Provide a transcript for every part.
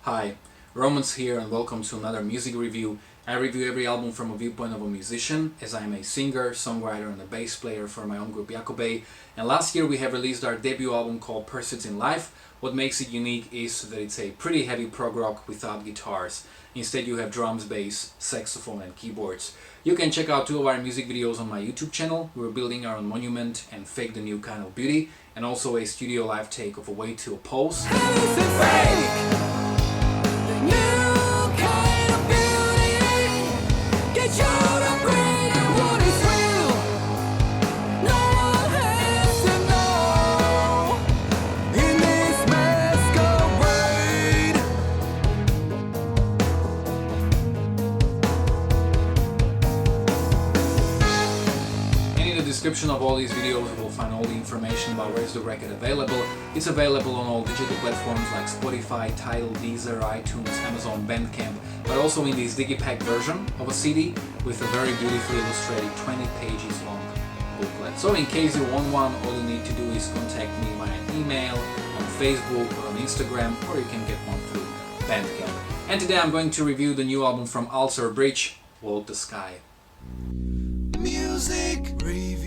Hi, Romans here and welcome to another music review. I review every album from a viewpoint of a musician, as I am a singer, songwriter and a bass player for my own group Jakobe. And last year we have released our debut album called Pursuits in Life. What makes it unique is that it's a pretty heavy prog rock without guitars. Instead you have drums, bass, saxophone and keyboards. You can check out two of our music videos on my YouTube channel. We're building our own monument and Fake the New Kind of Beauty, and also a studio live take of A Way to Oppose. Description of all these videos you will find all the information about where is the record available. It's available on all digital platforms like Spotify, Tidal, Deezer, iTunes, Amazon, Bandcamp, but also in this digipack version of a CD with a very beautifully illustrated 20 pages long booklet. So in case you want one, all you need to do is contact me via email, on Facebook or on Instagram, or you can get one through Bandcamp. And today I'm going to review the new album from Alter Bridge, Walk the Sky. Music review.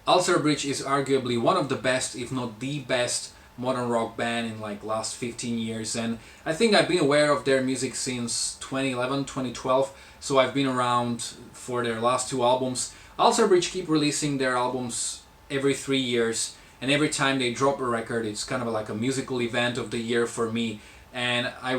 Alter Bridge is arguably one of the best, if not the best, modern rock band in like last 15 years, and I think I've been aware of their music since 2011, 2012, so I've been around for their last two albums. Alter Bridge keep releasing their albums every 3 years, and every time they drop a record it's kind of like a musical event of the year for me, and I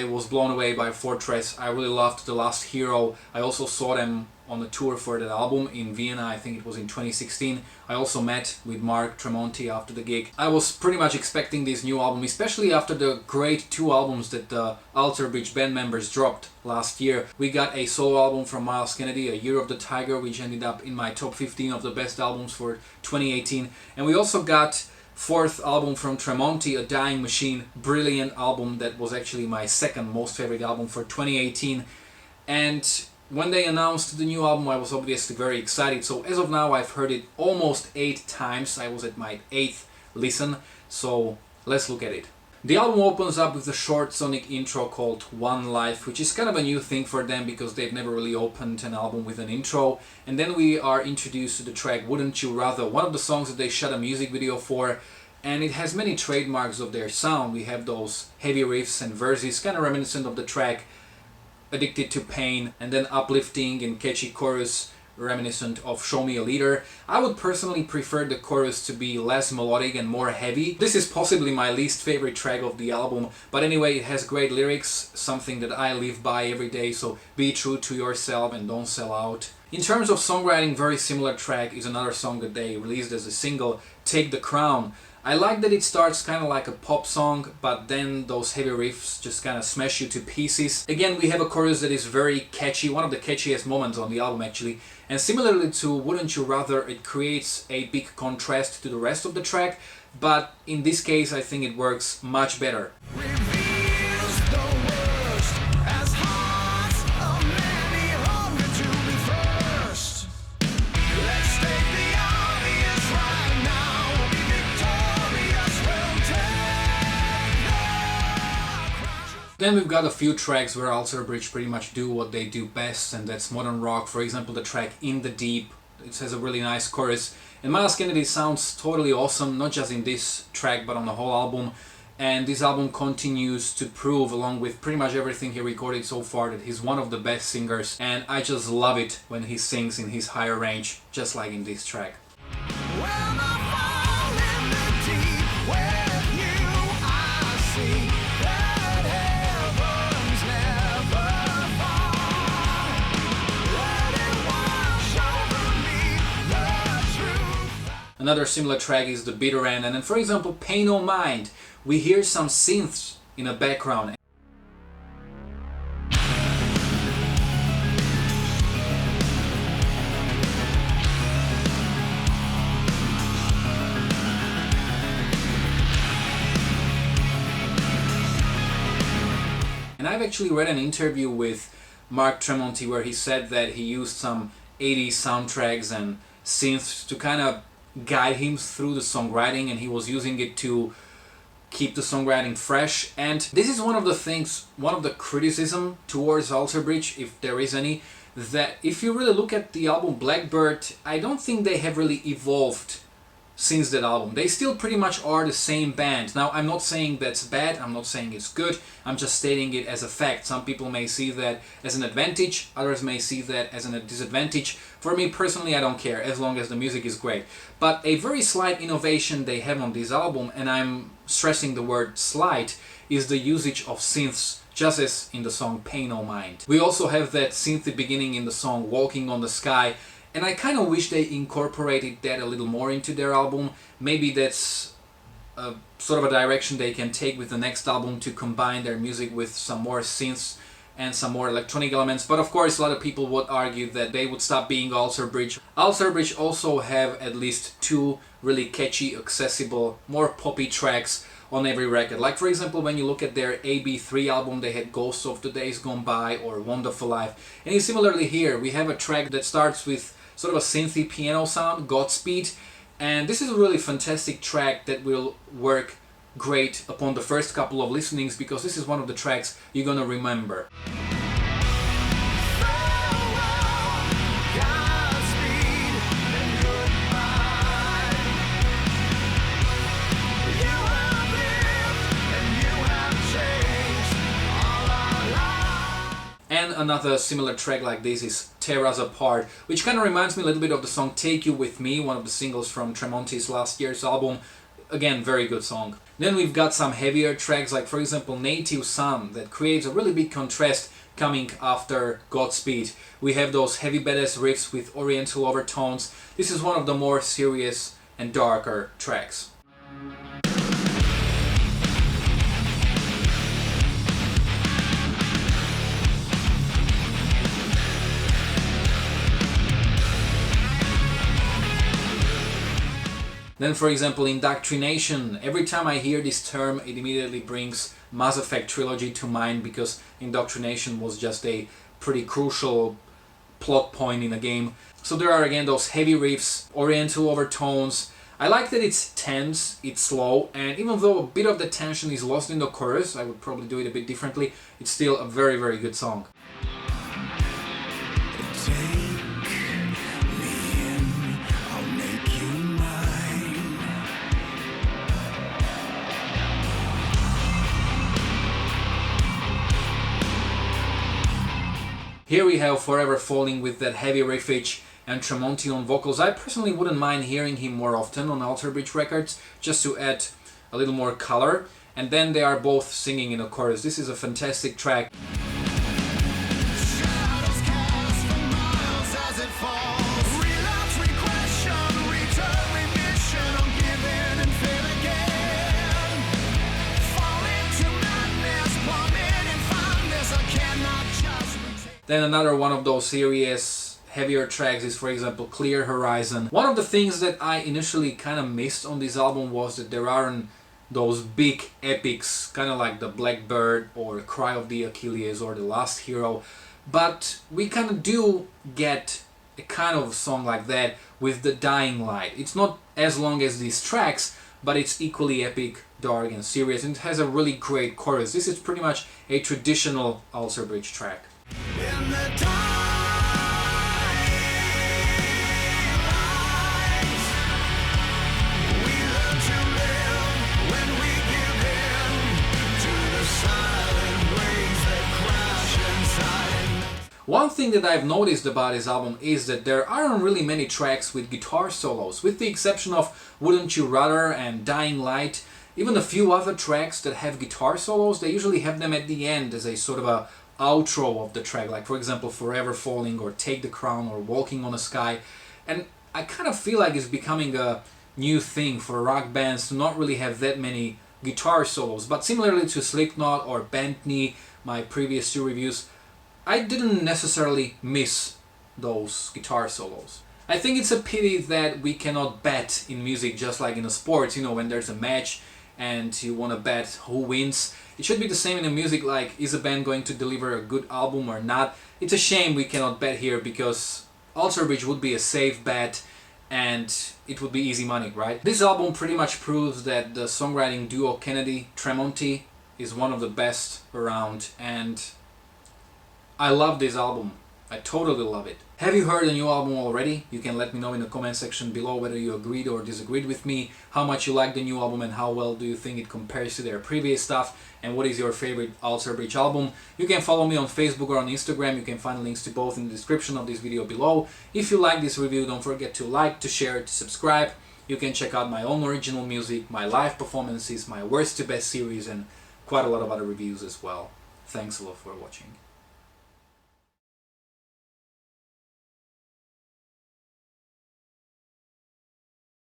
was blown away by Fortress. I really loved The Last Hero. I also saw them on the tour for that album in Vienna, I think it was in 2016. I also met with Mark Tremonti after the gig. I was pretty much expecting this new album, especially after the great two albums that the Alter Bridge band members dropped last year. We got a solo album from Miles Kennedy, A Year of the Tiger, which ended up in my top 15 of the best albums for 2018. And we also got fourth album from Tremonti, A Dying Machine, brilliant album that was actually my second most favorite album for 2018. And when they announced the new album I was obviously very excited, so as of now I've heard it almost 8 times. I was at my 8th listen, so let's look at it. The album opens up with a short sonic intro called One Life, which is kind of a new thing for them because they've never really opened an album with an intro. And then we are introduced to the track Wouldn't You Rather, one of the songs that they shot a music video for, and it has many trademarks of their sound. We have those heavy riffs and verses, kind of reminiscent of the track Addicted to Pain, and then uplifting and catchy chorus reminiscent of Show Me a Leader. I would personally prefer the chorus to be less melodic and more heavy. This is possibly my least favorite track of the album, but anyway, it has great lyrics, something that I live by every day, so be true to yourself and don't sell out. In terms of songwriting, very similar track is another song that they released as a single, Take the Crown. I like that it starts kind of like a pop song, but then those heavy riffs just kind of smash you to pieces. Again, we have a chorus that is very catchy, one of the catchiest moments on the album actually. And similarly to Wouldn't You Rather, it creates a big contrast to the rest of the track, but in this case I think it works much better. Then we've got a few tracks where Alter Bridge pretty much do what they do best, and that's modern rock. For example, the track In the Deep, it has a really nice chorus. And Miles Kennedy sounds totally awesome, not just in this track but on the whole album. And this album continues to prove, along with pretty much everything he recorded so far, that he's one of the best singers. And I just love it when he sings in his higher range, just like in this track. Another similar track is The Bitter End, and then for example Pay No Mind, we hear some synths in the background. And I've actually read an interview with Mark Tremonti where he said that he used some 80s soundtracks and synths to kind of guide him through the songwriting, and he was using it to keep the songwriting fresh. And this is one of the things, one of the criticism towards Alter Bridge, if there is any, that if you really look at the album Blackbird, I don't think they have really evolved since that album. They still pretty much are the same band. Now, I'm not saying that's bad, I'm not saying it's good, I'm just stating it as a fact. Some people may see that as an advantage, others may see that as a disadvantage. For me personally, I don't care, as long as the music is great. But a very slight innovation they have on this album, and I'm stressing the word slight, is the usage of synths, just as in the song Pay No Mind. We also have that synthy beginning in the song Walking on the Sky, and I kind of wish they incorporated that a little more into their album. Maybe that's a, sort of a direction they can take with the next album, to combine their music with some more synths and some more electronic elements. But of course, a lot of people would argue that they would stop being Alter Bridge. Alter Bridge also have at least 2 really catchy, accessible, more poppy tracks on every record. Like for example, when you look at their AB3 album, they had Ghosts of the Days Gone By or Wonderful Life. And similarly here, we have a track that starts with sort of a synthy piano sound, Godspeed. And this is a really fantastic track that will work great upon the first couple of listenings, because this is one of the tracks you're gonna remember. And another similar track like this is Tear Us Apart, which kind of reminds me a little bit of the song Take You With Me, one of the singles from Tremonti's last year's album. Again, very good song. Then we've got some heavier tracks, like for example Native Son, that creates a really big contrast coming after Godspeed. We have those heavy badass riffs with oriental overtones. This is one of the more serious and darker tracks. Then for example Indoctrination, every time I hear this term it immediately brings Mass Effect trilogy to mind, because Indoctrination was just a pretty crucial plot point in the game. So there are again those heavy riffs, oriental overtones. I like that it's tense, it's slow, and even though a bit of the tension is lost in the chorus, I would probably do it a bit differently, it's still a very, very good song. Here we have Forever Falling with that heavy riffage and Tremonti on vocals. I personally wouldn't mind hearing him more often on Alter Bridge records, just to add a little more color. And then they are both singing in a chorus. This is a fantastic track. Then another one of those serious, heavier tracks is, for example, Clear Horizon. One of the things that I initially kind of missed on this album was that there aren't those big epics, kind of like the Blackbird or Cry of the Achilles or The Last Hero. But we kind of do get a kind of song like that with The Dying Light. It's not as long as these tracks, but it's equally epic, dark and serious, and it has a really great chorus. This is pretty much a traditional Alter Bridge track. In the dark. One thing that I've noticed about this album is that there aren't really many tracks with guitar solos, with the exception of Wouldn't You Rather and Dying Light. Even a few other tracks that have guitar solos, they usually have them at the end as a sort of a outro of the track, like for example Forever Falling or Take the Crown or Walking on the Sky. And I kind of feel like it's becoming a new thing for rock bands to not really have that many guitar solos. But similarly to Slipknot or Bent Knee, my previous 2 reviews, I didn't necessarily miss those guitar solos. I think it's a pity that we cannot bet in music just like in a sport, you know, when there's a match and you want to bet who wins. It should be the same in the music, like is a band going to deliver a good album or not. It's a shame we cannot bet here, because Alter Bridge would be a safe bet, and it would be easy money, right? This album pretty much proves that the songwriting duo Kennedy-Tremonti is one of the best around, and I love this album. I totally love it. Have you heard the new album already? You can let me know in the comment section below whether you agreed or disagreed with me, how much you like the new album and how well do you think it compares to their previous stuff, and what is your favorite Alter Bridge album. You can follow me on Facebook or on Instagram. You can find links to both in the description of this video below. If you like this review, don't forget to like, to share, to subscribe. You can check out my own original music, my live performances, my worst to best series, and quite a lot of other reviews as well. Thanks a lot for watching.